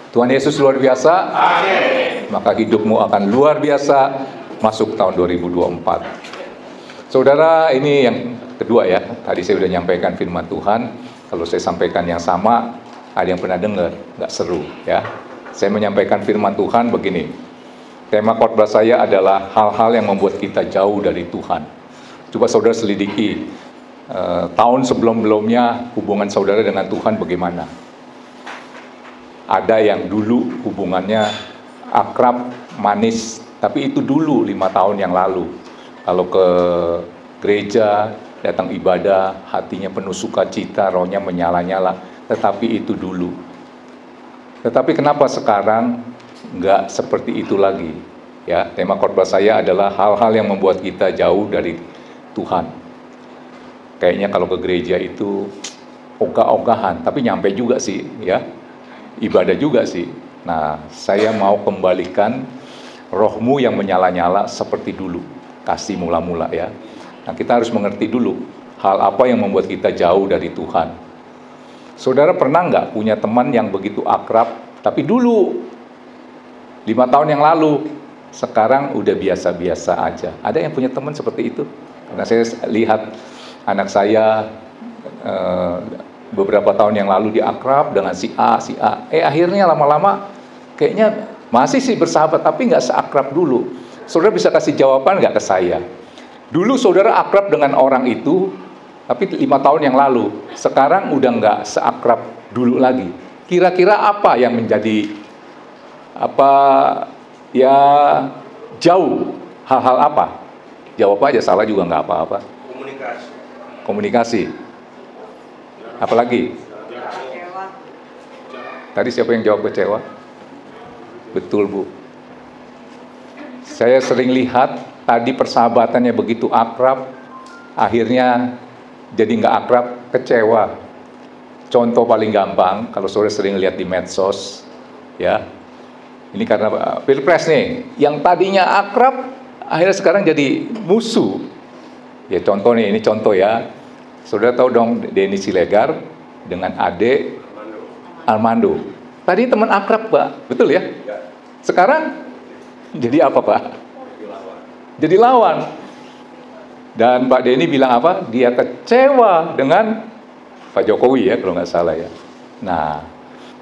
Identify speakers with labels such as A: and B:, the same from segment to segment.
A: Tuhan Yesus luar biasa. Amin. Maka hidupmu akan luar biasa masuk tahun 2024. Saudara, ini yang kedua ya. Tadi saya sudah nyampaikan firman Tuhan. Kalau saya sampaikan yang sama, ada yang pernah dengar? Nggak seru ya. Saya menyampaikan firman Tuhan begini. Tema khotbah saya adalah hal-hal yang membuat kita jauh dari Tuhan. Coba saudara selidiki tahun sebelum-belumnya hubungan saudara dengan Tuhan bagaimana? Ada yang dulu hubungannya akrab, manis, tapi itu dulu 5 tahun yang lalu. Kalau ke gereja, datang ibadah, hatinya penuh sukacita, rohnya menyala-nyala, tetapi itu dulu. Tetapi kenapa sekarang nggak seperti itu lagi? Ya, tema khotbah saya adalah hal-hal yang membuat kita jauh dari Tuhan. Kayaknya kalau ke gereja itu ogah-ogahan, tapi nyampe juga sih, ya. Ibadah juga sih. Nah, saya mau kembalikan rohmu yang menyala-nyala seperti dulu. Kasih mula-mula ya. Nah, kita harus mengerti dulu hal apa yang membuat kita jauh dari Tuhan. Saudara pernah nggak punya teman yang begitu akrab, tapi dulu 5 tahun yang lalu, sekarang udah biasa-biasa aja. Ada yang punya teman seperti itu? Karena saya lihat anak saya beberapa tahun yang lalu dia akrab dengan si A. Akhirnya lama-lama kayaknya masih sih bersahabat, tapi nggak seakrab dulu. Saudara bisa kasih jawaban nggak ke saya? Dulu saudara akrab dengan orang itu, tapi 5 tahun yang lalu. Sekarang udah nggak seakrab dulu lagi. Kira-kira apa yang menjadi jauh? Hal-hal apa? Jawab aja, salah juga nggak apa-apa. Komunikasi. Apalagi?
B: Kecewa.
A: Tadi siapa yang jawab kecewa? Betul, Bu. Saya sering lihat tadi persahabatannya begitu akrab, akhirnya jadi nggak akrab, kecewa. Contoh paling gampang, kalau saudara sering lihat di medsos, ya. Ini karena Pilpres nih, yang tadinya akrab, akhirnya sekarang jadi musuh. Ya contoh nih, ini contoh ya. Saudara tahu dong Denny Siregar dengan Ade Armando. Tadi teman akrab, Pak. Betul ya? Sekarang jadi apa, Pak? Jadi lawan. Dan Pak Denny bilang apa? Dia kecewa dengan Pak Jokowi ya, kalau nggak salah ya. Nah,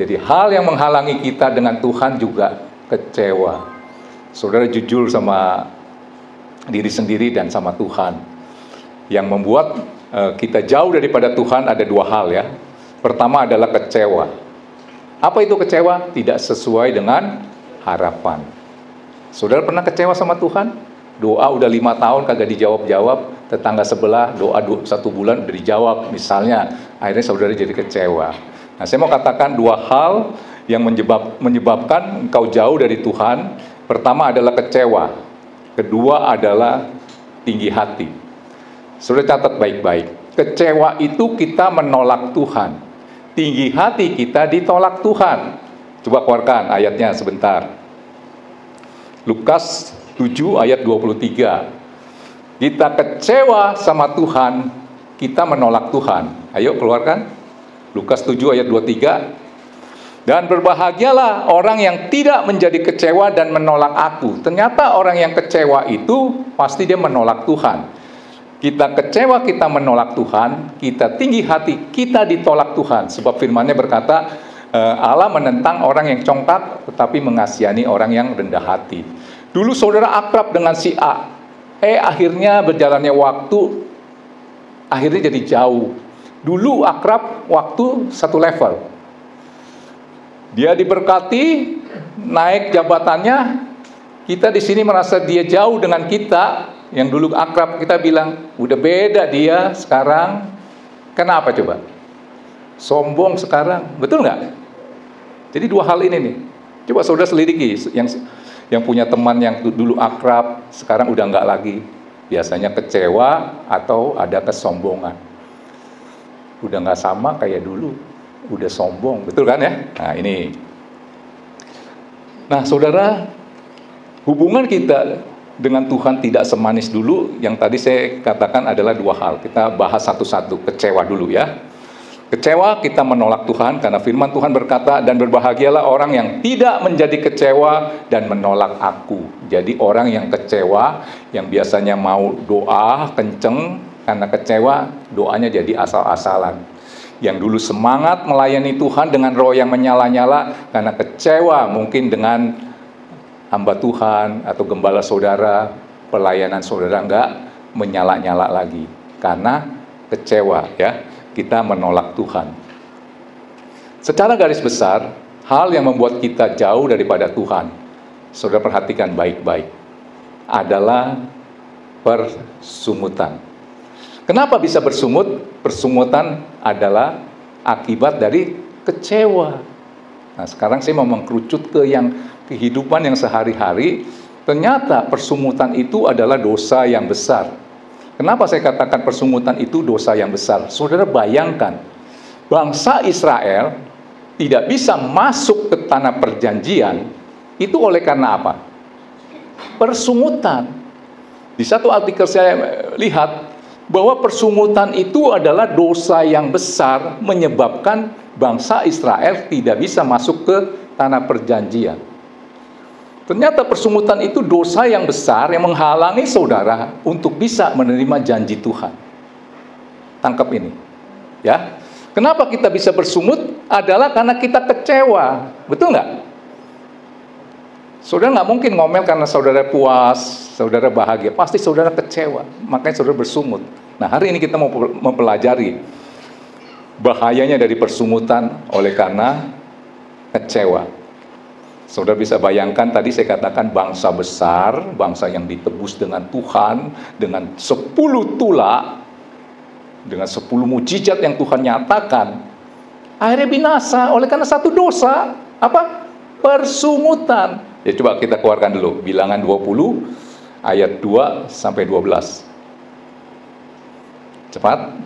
A: jadi hal yang menghalangi kita dengan Tuhan juga kecewa. Saudara jujur sama diri sendiri dan sama Tuhan. Yang membuat kita jauh daripada Tuhan ada 2 hal ya. Pertama adalah kecewa. Apa itu kecewa? Tidak sesuai dengan harapan. Saudara pernah kecewa sama Tuhan? Doa udah 5 tahun kagak dijawab-jawab. Tetangga sebelah doa 1 bulan udah dijawab misalnya. Akhirnya saudara jadi kecewa. Nah, saya mau katakan 2 hal yang menyebabkan engkau jauh dari Tuhan. Pertama adalah kecewa. Kedua adalah tinggi hati. Saudara catat baik-baik. Kecewa itu kita menolak Tuhan. Tinggi hati kita ditolak Tuhan. Coba keluarkan ayatnya sebentar. Lukas 7 ayat 23. Kita kecewa sama Tuhan, kita menolak Tuhan. Ayo keluarkan. Lukas 7 ayat 23. Dan berbahagialah orang yang tidak menjadi kecewa dan menolak aku. Ternyata orang yang kecewa itu pasti dia menolak Tuhan. Kita kecewa, kita menolak Tuhan, kita tinggi hati, kita ditolak Tuhan. Sebab firman-Nya berkata, Allah menentang orang yang congkak, tetapi mengasihani orang yang rendah hati. Dulu saudara akrab dengan si A, akhirnya berjalannya waktu, akhirnya jadi jauh. Dulu akrab waktu 1 level. Dia diberkati, naik jabatannya, kita di sini merasa dia jauh dengan kita. Yang dulu akrab kita bilang, udah beda dia sekarang. Kenapa coba? Sombong sekarang, betul nggak? Jadi 2 hal ini nih. Coba saudara selidiki, yang punya teman yang dulu akrab, sekarang udah nggak lagi. Biasanya kecewa atau ada kesombongan. Udah nggak sama kayak dulu, udah sombong, betul kan ya? Nah ini. Nah saudara, hubungan kita dengan Tuhan tidak semanis dulu. Yang tadi saya katakan adalah 2 hal. Kita bahas satu-satu. Kecewa dulu ya. Kecewa, kita menolak Tuhan karena firman Tuhan berkata, dan berbahagialah orang yang tidak menjadi kecewa dan menolak aku. Jadi orang yang kecewa, yang biasanya mau doa kenceng, karena kecewa, doanya jadi asal-asalan. Yang dulu semangat melayani Tuhan dengan roh yang menyala-nyala, karena kecewa mungkin dengan hamba Tuhan atau gembala saudara, pelayanan saudara enggak menyala-nyala lagi. Karena kecewa, ya. Kita menolak Tuhan. Secara garis besar, hal yang membuat kita jauh daripada Tuhan, saudara perhatikan baik-baik, adalah persungutan. Kenapa bisa bersungut? Persungutan adalah akibat dari kecewa. Nah, sekarang saya mau mengkerucut ke yang kehidupan yang sehari-hari. Ternyata persungutan itu adalah dosa yang besar. Kenapa saya katakan persungutan itu dosa yang besar? Saudara bayangkan, bangsa Israel tidak bisa masuk ke tanah perjanjian, itu oleh karena apa? Persungutan. Di satu artikel saya lihat bahwa persungutan itu adalah dosa yang besar, menyebabkan bangsa Israel tidak bisa masuk ke tanah perjanjian. Ternyata persungutan itu dosa yang besar yang menghalangi saudara untuk bisa menerima janji Tuhan. Tangkap ini, ya. Kenapa kita bisa bersungut? Adalah karena kita kecewa, betul nggak? Saudara nggak mungkin ngomel karena saudara puas, saudara bahagia. Pasti saudara kecewa, makanya saudara bersungut. Nah, hari ini kita mau mempelajari bahayanya dari persungutan oleh karena kecewa. Saudara bisa bayangkan, tadi saya katakan bangsa besar, bangsa yang ditebus dengan Tuhan, dengan 10 tula, dengan 10 mujizat yang Tuhan nyatakan, akhirnya binasa oleh karena satu dosa, apa? Persungutan. Ya, coba kita keluarkan dulu, Bilangan 20, ayat 2 sampai 12. Cepat.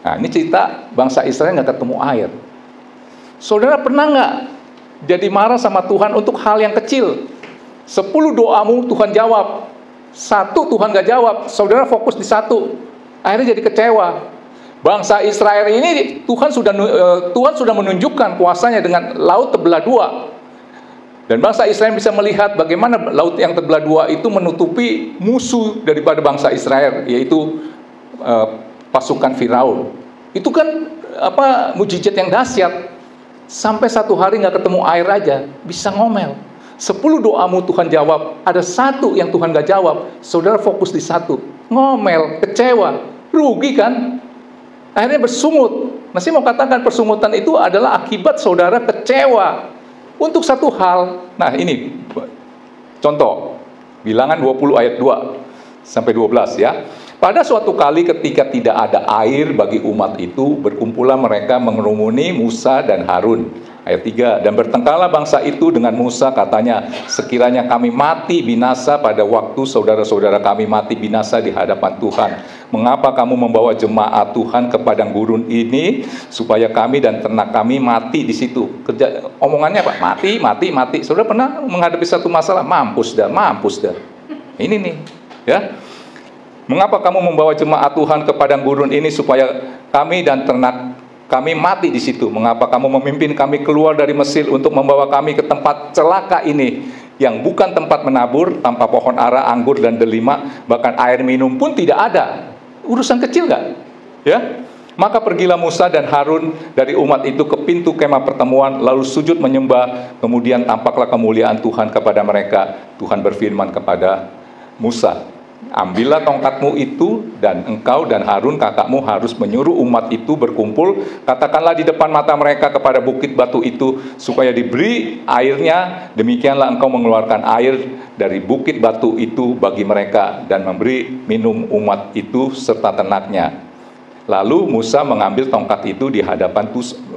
A: Nah, ini cerita bangsa Israel nggak ketemu air. Saudara pernah nggak jadi marah sama Tuhan untuk hal yang kecil? 10 doamu Tuhan jawab, 1 Tuhan nggak jawab, saudara fokus di 1, akhirnya jadi kecewa. Bangsa Israel ini Tuhan sudah menunjukkan kuasanya dengan laut terbelah 2, dan bangsa Israel bisa melihat bagaimana laut yang terbelah 2 itu menutupi musuh daripada bangsa Israel, yaitu pasukan Firaun. Itu kan mujizat yang dahsyat. Sampai satu hari nggak ketemu air aja, bisa ngomel. 10 doamu Tuhan jawab, ada 1 yang Tuhan nggak jawab. Saudara fokus di 1, ngomel, kecewa, rugi kan? Akhirnya bersungut. Nah, saya mau katakan persungutan itu adalah akibat saudara kecewa untuk satu hal. Nah, ini contoh, Bilangan 20 ayat 2 sampai 12 ya. Pada suatu kali ketika tidak ada air bagi umat itu, berkumpullah mereka mengerumuni Musa dan Harun. Ayat 3, dan bertengkarlah bangsa itu dengan Musa, katanya, sekiranya kami mati binasa pada waktu saudara-saudara kami mati binasa di hadapan Tuhan. Mengapa kamu membawa jemaat Tuhan ke padang gurun ini, supaya kami dan ternak kami mati di situ? Omongannya apa? Mati, mati, mati. Saudara pernah menghadapi satu masalah? Mampus dah. Ini nih, ya. Mengapa kamu membawa jemaat Tuhan ke padang gurun ini supaya kami dan ternak kami mati di situ? Mengapa kamu memimpin kami keluar dari Mesir untuk membawa kami ke tempat celaka ini, yang bukan tempat menabur, tanpa pohon ara, anggur dan delima, bahkan air minum pun tidak ada? Urusan kecil nggak? Ya. Maka pergilah Musa dan Harun dari umat itu ke pintu kemah pertemuan, lalu sujud menyembah. Kemudian tampaklah kemuliaan Tuhan kepada mereka. Tuhan berfirman kepada Musa, ambillah tongkatmu itu, dan engkau dan Harun kakakmu harus menyuruh umat itu berkumpul. Katakanlah di depan mata mereka kepada bukit batu itu, supaya diberi airnya. Demikianlah engkau mengeluarkan air dari bukit batu itu bagi mereka, dan memberi minum umat itu serta ternaknya. Lalu Musa mengambil tongkat itu di hadapan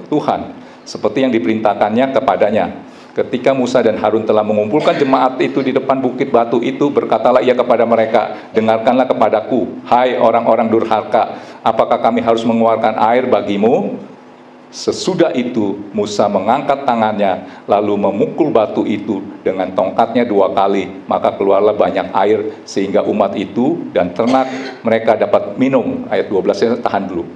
A: Tuhan, seperti yang diperintahkannya kepadanya. Ketika Musa dan Harun telah mengumpulkan jemaat itu di depan bukit batu itu, berkatalah ia kepada mereka, dengarkanlah kepadaku, hai orang-orang durhaka, apakah kami harus mengeluarkan air bagimu? Sesudah itu Musa mengangkat tangannya lalu memukul batu itu dengan tongkatnya 2 kali, maka keluarlah banyak air sehingga umat itu dan ternak mereka dapat minum. Ayat 12-nya tahan dulu.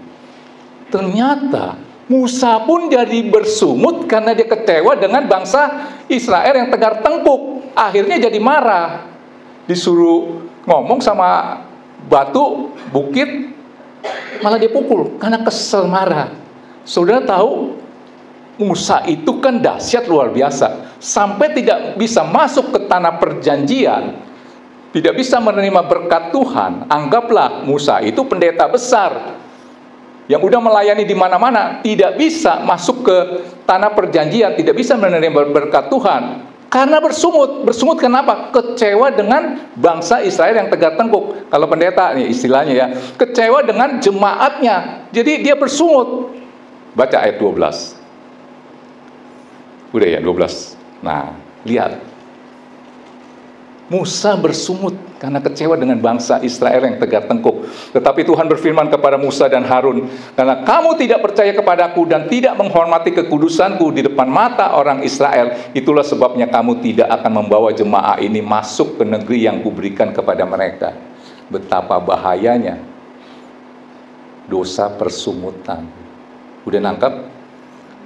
A: Ternyata Musa pun jadi bersungut karena dia kecewa dengan bangsa Israel yang tegar tengkuk. Akhirnya jadi marah, disuruh ngomong sama batu, bukit, malah dia pukul karena kesel, marah. Saudara tahu, Musa itu kan dahsyat luar biasa, sampai tidak bisa masuk ke tanah perjanjian, tidak bisa menerima berkat Tuhan. Anggaplah Musa itu pendeta besar yang udah melayani di mana-mana, tidak bisa masuk ke tanah perjanjian, tidak bisa menerima berkat Tuhan karena bersungut. Bersungut kenapa? Kecewa dengan bangsa Israel yang tegar tengkuk. Kalau pendeta nih istilahnya ya, kecewa dengan jemaatnya, jadi dia bersungut. Baca ayat 12. Udah ya 12. Nah, lihat. Musa bersungut karena kecewa dengan bangsa Israel yang tegar tengkuk. Tetapi Tuhan berfirman kepada Musa dan Harun, karena kamu tidak percaya kepadaku dan tidak menghormati kekudusanku di depan mata orang Israel, itulah sebabnya kamu tidak akan membawa jemaah ini masuk ke negeri yang kuberikan kepada mereka. Betapa bahayanya dosa persungutan. Udah nangkep?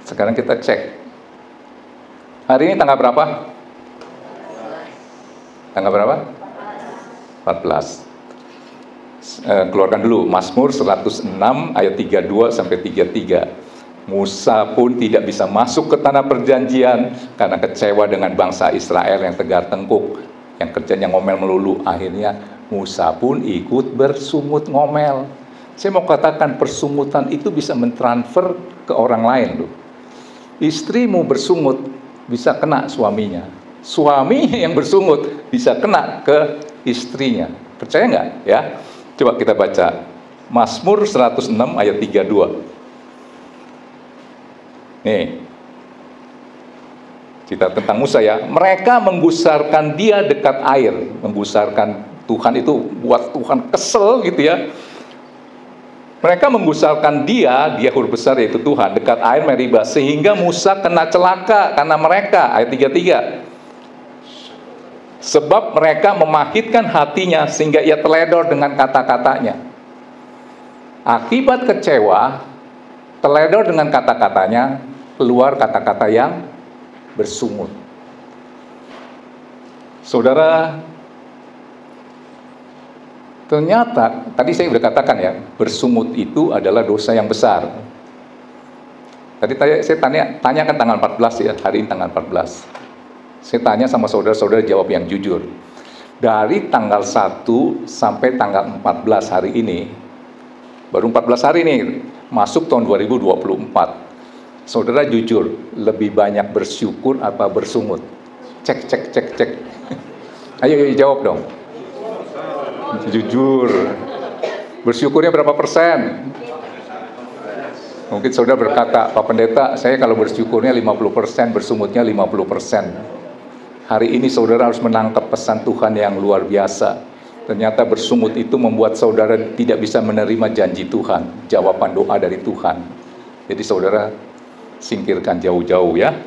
A: Sekarang kita cek. Hari ini tanggal berapa? Tanggal berapa? 14. Keluarkan dulu Mazmur 106 ayat 32 sampai 33. Musa pun tidak bisa masuk ke tanah perjanjian karena kecewa dengan bangsa Israel yang tegar tengkuk, yang kerjanya ngomel melulu. Akhirnya Musa pun ikut bersungut ngomel. Saya mau katakan persungutan itu bisa mentransfer ke orang lain loh. Istrimu bersungut bisa kena suaminya. Suaminya yang bersungut bisa kena ke istrinya. Percaya nggak ya? Coba kita baca Mazmur 106 ayat 32. Nih, cerita tentang Musa ya. Mereka menggusarkan dia dekat air. Menggusarkan Tuhan itu buat Tuhan kesel gitu ya. Mereka menggusarkan dia huruf besar yaitu Tuhan, dekat air Meriba, sehingga Musa kena celaka karena mereka. Ayat 33. Sebab mereka memahitkan hatinya sehingga ia teledor dengan kata-katanya. Akibat kecewa, teledor dengan kata-katanya, keluar kata-kata yang bersungut. Saudara, ternyata, tadi saya sudah katakan ya, bersungut itu adalah dosa yang besar. Tadi saya tanyakan tanggal 14 ya, hari ini tanggal 14. Saya tanya sama saudara-saudara, jawab yang jujur. Dari tanggal 1 sampai tanggal 14 hari ini, baru 14 hari ini, masuk tahun 2024. Saudara jujur, lebih banyak bersyukur apa bersungut? Cek. Ayo jawab dong. Jujur. Bersyukurnya berapa persen? Mungkin saudara berkata, Pak Pendeta, saya kalau bersyukurnya 50%, bersungutnya 50%. Hari ini saudara harus menangkap pesan Tuhan yang luar biasa. Ternyata bersungut itu membuat saudara tidak bisa menerima janji Tuhan, jawaban doa dari Tuhan. Jadi saudara singkirkan jauh-jauh ya.